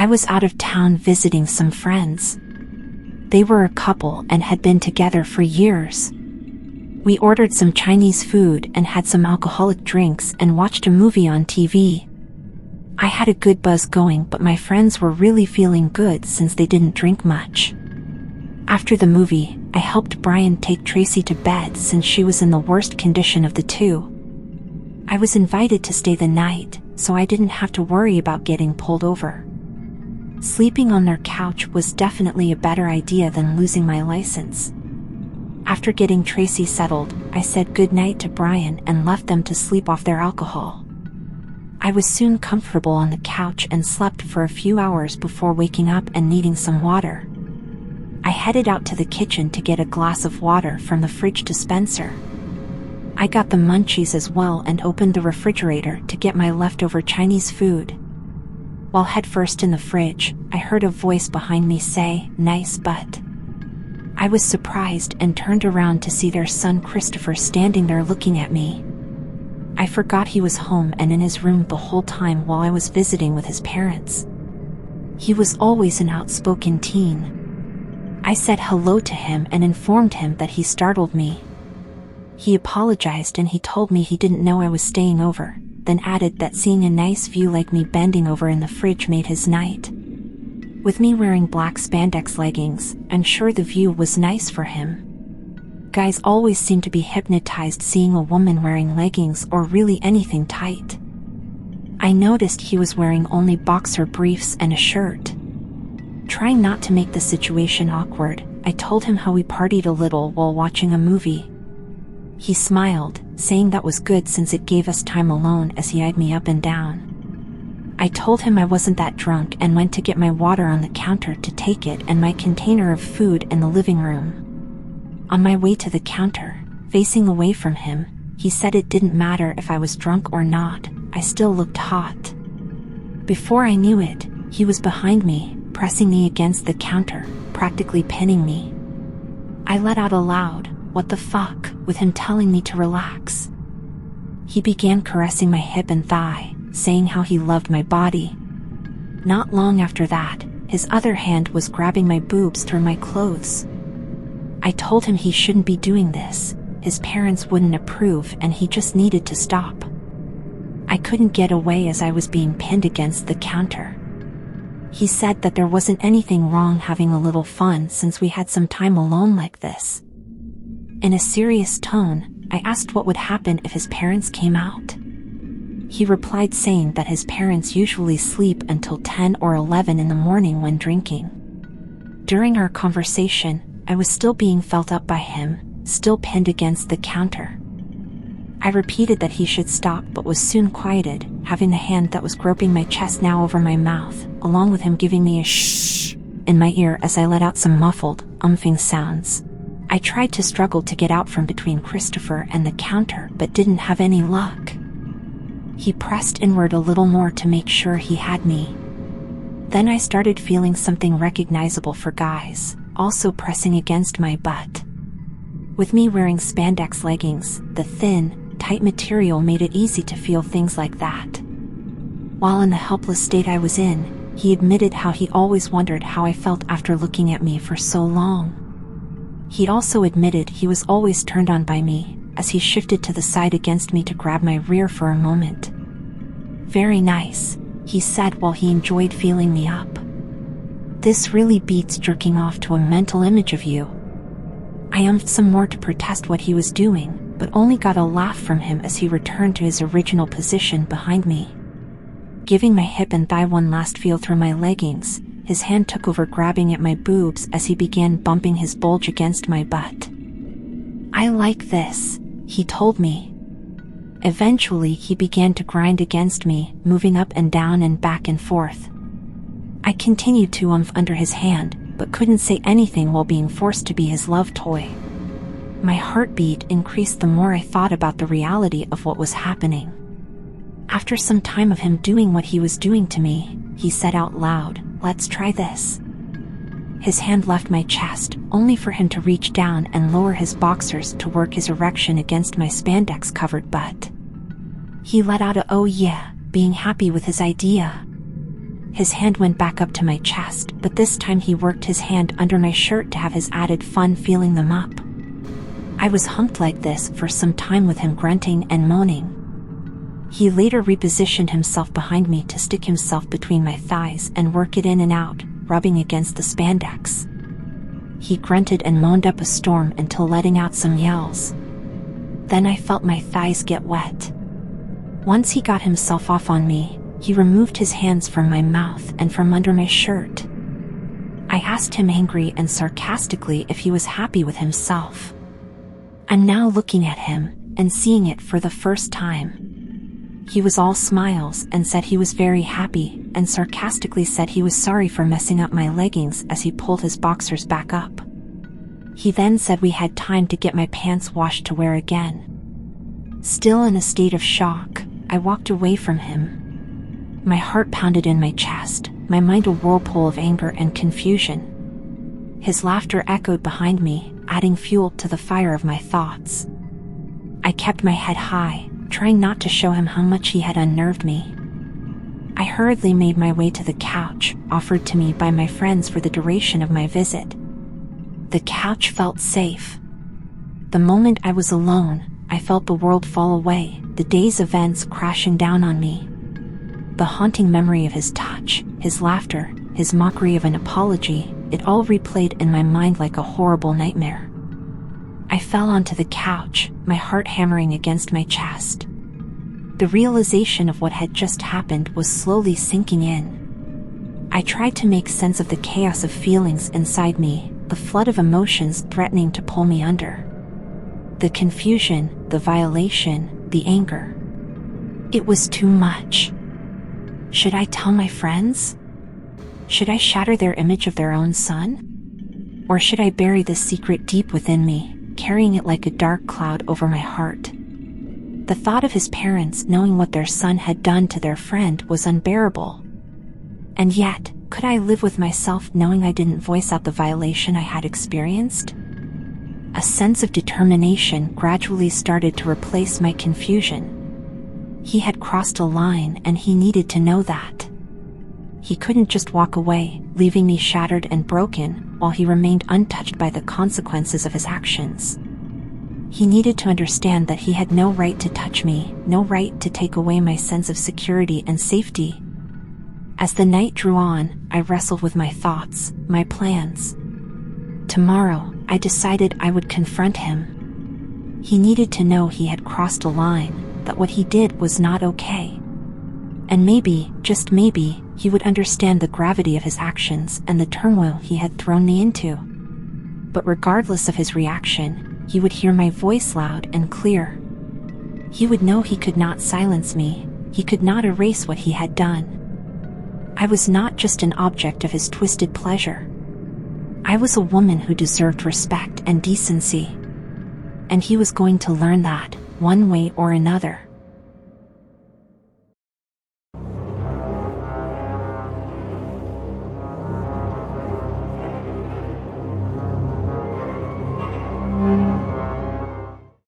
I was out of town visiting some friends. They were a couple and had been together for years. We ordered some Chinese food and had some alcoholic drinks and watched a movie on TV. I had a good buzz going, but my friends were really feeling good since they didn't drink much. After the movie, I helped Brian take Tracy to bed since she was in the worst condition of the two. I was invited to stay the night, so I didn't have to worry about getting pulled over. Sleeping on their couch was definitely a better idea than losing my license. After getting Tracy settled, I said goodnight to Brian and left them to sleep off their alcohol. I was soon comfortable on the couch and slept for a few hours before waking up and needing some water. I headed out to the kitchen to get a glass of water from the fridge dispenser. I got the munchies as well and opened the refrigerator to get my leftover Chinese food. While headfirst in the fridge, I heard a voice behind me say, "Nice butt." I was surprised and turned around to see their son Christopher standing there looking at me. I forgot he was home and in his room the whole time while I was visiting with his parents. He was always an outspoken teen. I said hello to him and informed him that he startled me. He apologized and he told me he didn't know I was staying over, then added that seeing a nice view like me bending over in the fridge made his night. With me wearing black spandex leggings, I'm sure the view was nice for him. Guys always seem to be hypnotized seeing a woman wearing leggings or really anything tight. I noticed he was wearing only boxer briefs and a shirt. Trying not to make the situation awkward, I told him how we partied a little while watching a movie. He smiled, saying that was good since it gave us time alone as he eyed me up and down. I told him I wasn't that drunk and went to get my water on the counter to take it and my container of food in the living room. On my way to the counter, facing away from him, he said it didn't matter if I was drunk or not, I still looked hot. Before I knew it, he was behind me, pressing me against the counter, practically pinning me. I let out a loud, "What the fuck," with him telling me to relax. He began caressing my hip and thigh, saying how he loved my body. Not long after that, his other hand was grabbing my boobs through my clothes. I told him he shouldn't be doing this, his parents wouldn't approve and he just needed to stop. I couldn't get away as I was being pinned against the counter. He said that there wasn't anything wrong having a little fun since we had some time alone like this. In a serious tone, I asked what would happen if his parents came out. He replied saying that his parents usually sleep until 10 or 11 in the morning when drinking. During our conversation, I was still being felt up by him, still pinned against the counter. I repeated that he should stop but was soon quieted, having the hand that was groping my chest now over my mouth, along with him giving me a shh in my ear as I let out some muffled, umphing sounds. I tried to struggle to get out from between Christopher and the counter but didn't have any luck. He pressed inward a little more to make sure he had me. Then I started feeling something recognizable for guys, also pressing against my butt. With me wearing spandex leggings, the thin, tight material made it easy to feel things like that. While in the helpless state I was in, he admitted how he always wondered how I felt after looking at me for so long. He also admitted he was always turned on by me, as he shifted to the side against me to grab my rear for a moment. "Very nice," he said while he enjoyed feeling me up. "This really beats jerking off to a mental image of you." I umphed some more to protest what he was doing, but only got a laugh from him as he returned to his original position behind me. Giving my hip and thigh one last feel through my leggings, his hand took over grabbing at my boobs as he began bumping his bulge against my butt. "I like this," he told me. Eventually he began to grind against me, moving up and down and back and forth. I continued to umph under his hand, but couldn't say anything while being forced to be his love toy. My heartbeat increased the more I thought about the reality of what was happening. After some time of him doing what he was doing to me, he said out loud, "Let's try this." His hand left my chest, only for him to reach down and lower his boxers to work his erection against my spandex-covered butt. He let out a "oh yeah," being happy with his idea. His hand went back up to my chest, but this time he worked his hand under my shirt to have his added fun feeling them up. I was humped like this for some time with him grunting and moaning. He later repositioned himself behind me to stick himself between my thighs and work it in and out, rubbing against the spandex. He grunted and moaned up a storm until letting out some yells. Then I felt my thighs get wet. Once he got himself off on me, he removed his hands from my mouth and from under my shirt. I asked him angry and sarcastically if he was happy with himself. I'm now looking at him and seeing it for the first time. He was all smiles and said he was very happy, and sarcastically said he was sorry for messing up my leggings as he pulled his boxers back up. He then said we had time to get my pants washed to wear again. Still in a state of shock, I walked away from him. My heart pounded in my chest, my mind a whirlpool of anger and confusion. His laughter echoed behind me, adding fuel to the fire of my thoughts. I kept my head high, trying not to show him how much he had unnerved me. I hurriedly made my way to the couch, offered to me by my friends for the duration of my visit. The couch felt safe. The moment I was alone, I felt the world fall away, the day's events crashing down on me. The haunting memory of his touch, his laughter, his mockery of an apology, it all replayed in my mind like a horrible nightmare. I fell onto the couch, my heart hammering against my chest. The realization of what had just happened was slowly sinking in. I tried to make sense of the chaos of feelings inside me, the flood of emotions threatening to pull me under. The confusion, the violation, the anger. It was too much. Should I tell my friends? Should I shatter their image of their own son? Or should I bury this secret deep within me, carrying it like a dark cloud over my heart? The thought of his parents knowing what their son had done to their friend was unbearable. And yet, could I live with myself knowing I didn't voice out the violation I had experienced? A sense of determination gradually started to replace my confusion. He had crossed a line and he needed to know that. He couldn't just walk away, leaving me shattered and broken, while he remained untouched by the consequences of his actions. He needed to understand that he had no right to touch me, no right to take away my sense of security and safety. As the night drew on, I wrestled with my thoughts, my plans. Tomorrow, I decided I would confront him. He needed to know he had crossed a line, that what he did was not okay. And maybe, just maybe, he would understand the gravity of his actions and the turmoil he had thrown me into. But regardless of his reaction, he would hear my voice loud and clear. He would know he could not silence me, he could not erase what he had done. I was not just an object of his twisted pleasure. I was a woman who deserved respect and decency. And he was going to learn that, one way or another.